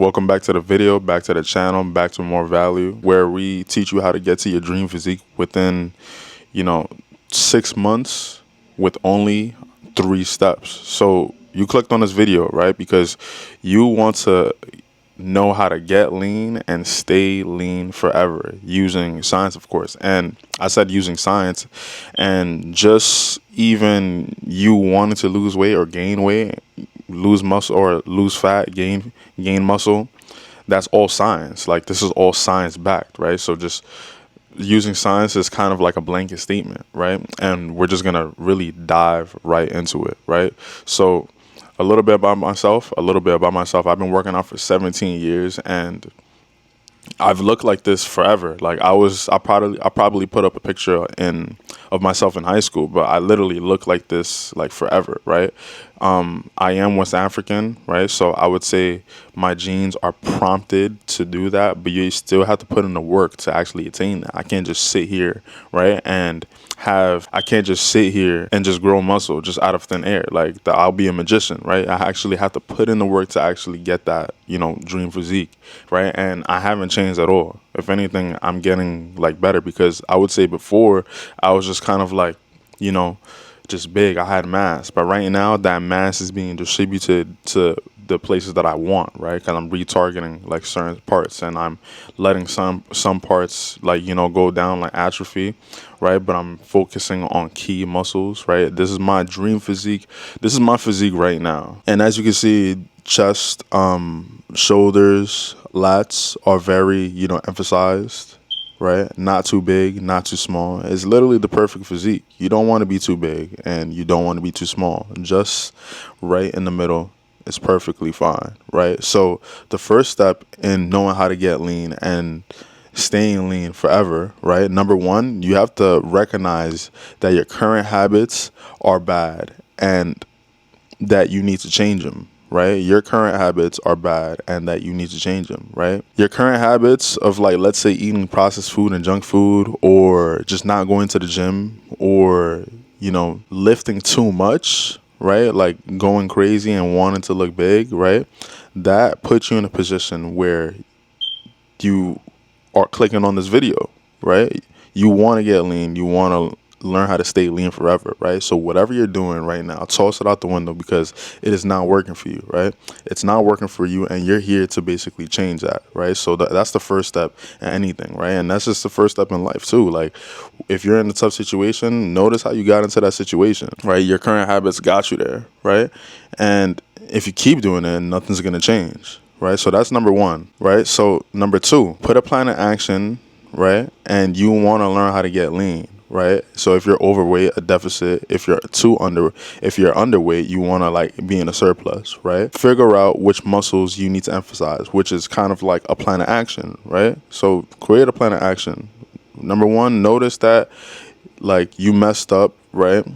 Welcome back to the video, back to the channel, back to more value, where we teach you how to get to your dream physique within, you know, 6 months with only 3 steps. So you clicked on this video, right? Because you want to know how to get lean and stay lean forever using science, of course. And I said using science, and just even you wanting to lose weight or gain weight, lose muscle or lose fat, gain muscle, that's all science. Like, this is all science backed, right? So just using science is kind of like a blanket statement, right? And we're just gonna really dive right into it, right? So a little bit about myself. I've been working out for 17 years, and I've looked like this forever. Like, I probably put up a picture of myself in high school, but I literally look like this like forever, right? I am West African, right? So I would say my genes are prompted to do that, but you still have to put in the work to actually attain that. I can't just sit here, right? I can't just sit here and just grow muscle just out of thin air. Like, I'll be a magician, right? I actually have to put in the work to actually get that, dream physique, right? And I haven't changed at all. If anything, I'm getting like better, because I would say before I was just kind of like, just big. I had mass, but right now that mass is being distributed to the places that I want, right? Because I'm retargeting like certain parts, and I'm letting some parts like go down, like atrophy, right? But I'm focusing on key muscles, right? This is my dream physique. This is my physique right now, and as you can see, chest, shoulders, lats are very emphasized, right? Not too big, not too small. It's literally the perfect physique. You don't want to be too big and you don't want to be too small. Just right in the middle is perfectly fine, right? So the first step in knowing how to get lean and staying lean forever, right? Number one, you have to recognize that your current habits are bad and that you need to change them, right? Your current habits are bad and that you need to change them, right? Your current habits of, like, let's say eating processed food and junk food, or just not going to the gym, or, lifting too much, right? Like going crazy and wanting to look big, right? That puts you in a position where you are clicking on this video, right? You want to get lean. You want to learn how to stay lean forever, right? So whatever you're doing right now, toss it out the window, because it is not working for you, right? It's not working for you, and you're here to basically change that, right? So that's the first step in anything, right? And that's just the first step in life too. Like, if you're in a tough situation, notice how you got into that situation, right? Your current habits got you there, right? And if you keep doing it, nothing's going to change, right? So that's number one, right? So number two, put a plan of action, right? And you want to learn how to get lean, right? So if you're overweight, a deficit. If you're underweight, you want to like be in a surplus, right? Figure out which muscles you need to emphasize, which is kind of like a plan of action, right? So create a plan of action. Number one, notice that like you messed up, right?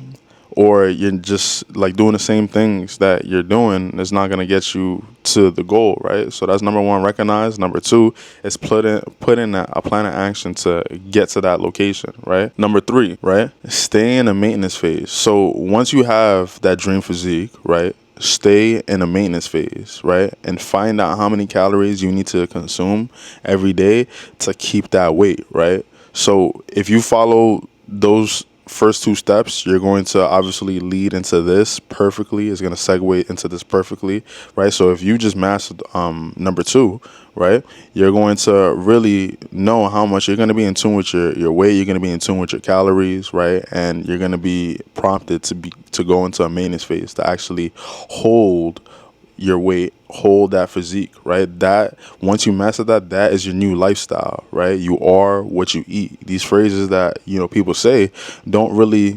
Or you're just like doing the same things that you're doing is not going to get you to the goal, right? So that's number one, recognize. Number two is put in a plan of action to get to that location, right? Number three, right? Stay in a maintenance phase. So once you have that dream physique, right? Stay in a maintenance phase, right? And find out how many calories you need to consume every day to keep that weight, right? So if you follow those first 2 steps, you're going to obviously lead into this perfectly. It's going to segue into this perfectly, right? So if you just mastered number 2, right, you're going to really know how much you're going to be in tune with your weight. You're going to be in tune with your calories, right? And you're going to be prompted to go into a maintenance phase to actually hold your weight, hold that physique, right? That once you master that is your new lifestyle, right? You are what you eat. These phrases that people say don't really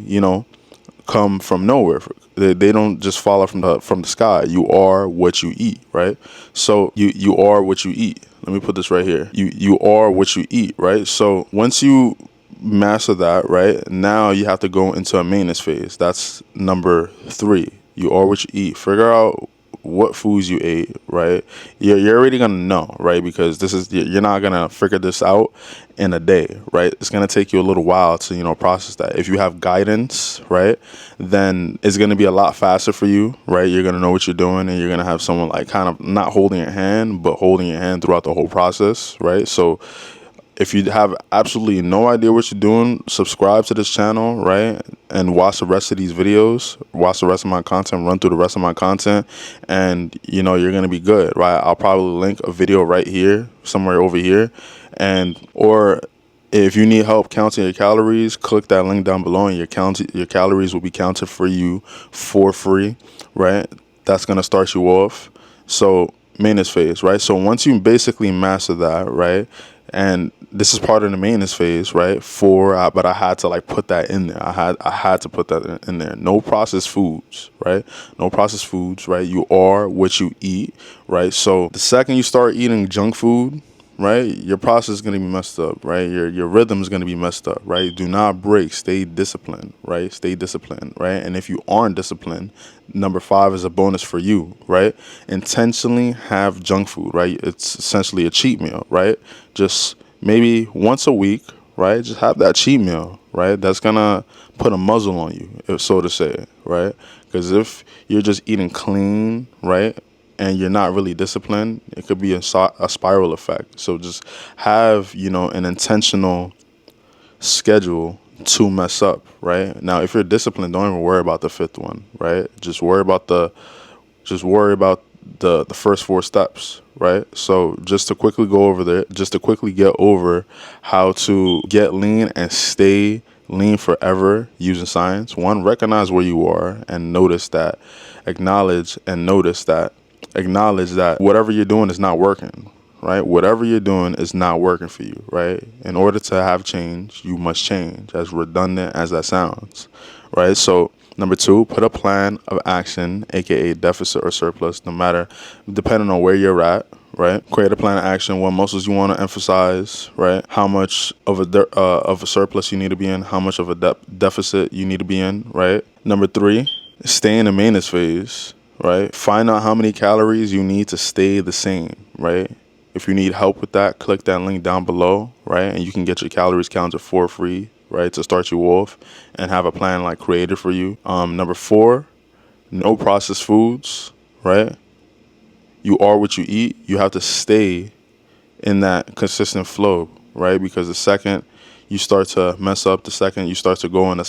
come from nowhere. They don't just fall from the sky. You are what you eat, right? So you are what you eat. Let me put this right here. You are what you eat, right? So once you master that, right, now you have to go into a maintenance phase. That's number 3. You are what you eat. Figure out what foods you ate, right? You're already gonna know, right? Because you're not gonna figure this out in a day, right? It's gonna take you a little while to process that. If you have guidance, right, then it's gonna be a lot faster for you, right? You're gonna know what you're doing, and you're gonna have someone like kind of not holding your hand, but holding your hand throughout the whole process, right? So if you have absolutely no idea what you're doing, subscribe to this channel, right? And watch the rest of these videos, watch the rest of my content, run through the rest of my content, and you're gonna be good, right? I'll probably link a video right here, somewhere over here, or if you need help counting your calories, click that link down below, and your calories will be counted for you for free, right? That's gonna start you off. So maintenance phase, right? So once you basically master that, right? And this is part of the maintenance phase, right? But I had to put that in there. I had to put that in there. No processed foods, right? No processed foods, right? You are what you eat, right? So the second you start eating junk food, right, your process is going to be messed up, right? Your rhythm is going to be messed up, right? Do not break. Stay disciplined, right? Stay disciplined, right? And if you aren't disciplined, number 5 is a bonus for you, right? Intentionally have junk food, right? It's essentially a cheat meal, right? Just maybe once a week, right? Just have that cheat meal, right? That's going to put a muzzle on you, so to say, right? Because if you're just eating clean, right, and you're not really disciplined, it could be a spiral effect. So just have, an intentional schedule to mess up, right? Now, if you're disciplined, don't even worry about the 5th one, right? Just worry about the first 4 steps, right? So just to quickly get over how to get lean and stay lean forever using science. 1, recognize where you are and acknowledge that whatever you're doing is not working, right? Whatever you're doing is not working for you, right? In order to have change, you must change, as redundant as that sounds, right? So number 2, put a plan of action, aka deficit or surplus, depending on where you're at, right? Create a plan of action, what muscles you want to emphasize, right? How much of a surplus you need to be in, how much of a deficit you need to be in, right? Number 3, stay in the maintenance phase, right? Find out how many calories you need to stay the same, right? If you need help with that, click that link down below, right? And you can get your calories counted for free, right? To start you off and have a plan created for you. Number 4, no processed foods, right? You are what you eat. You have to stay in that consistent flow, right? Because the second you start to mess up, the second you start to go in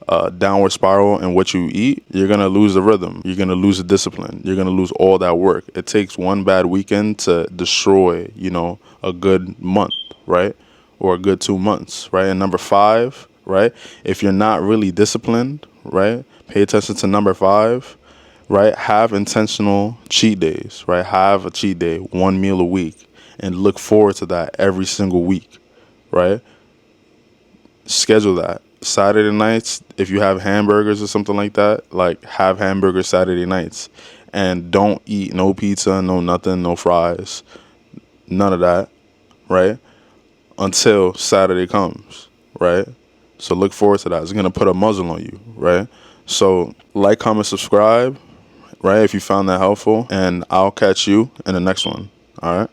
a downward spiral in what you eat, you're going to lose the rhythm. You're going to lose the discipline. You're going to lose all that work. It takes one bad weekend to destroy, a good month, right? Or a good 2 months, right? And number 5, right? If you're not really disciplined, right? Pay attention to number 5, right? Have intentional cheat days, right? Have a cheat day, 1 meal a week, and look forward to that every single week, right? Schedule that. Saturday nights, if you have hamburgers or something like that, have hamburgers Saturday nights, and don't eat no pizza, no nothing, no fries, none of that, right? Until Saturday comes, right? So look forward to that. It's going to put a muzzle on you, right? So like, comment, subscribe, right? If you found that helpful, and I'll catch you in the next one. All right.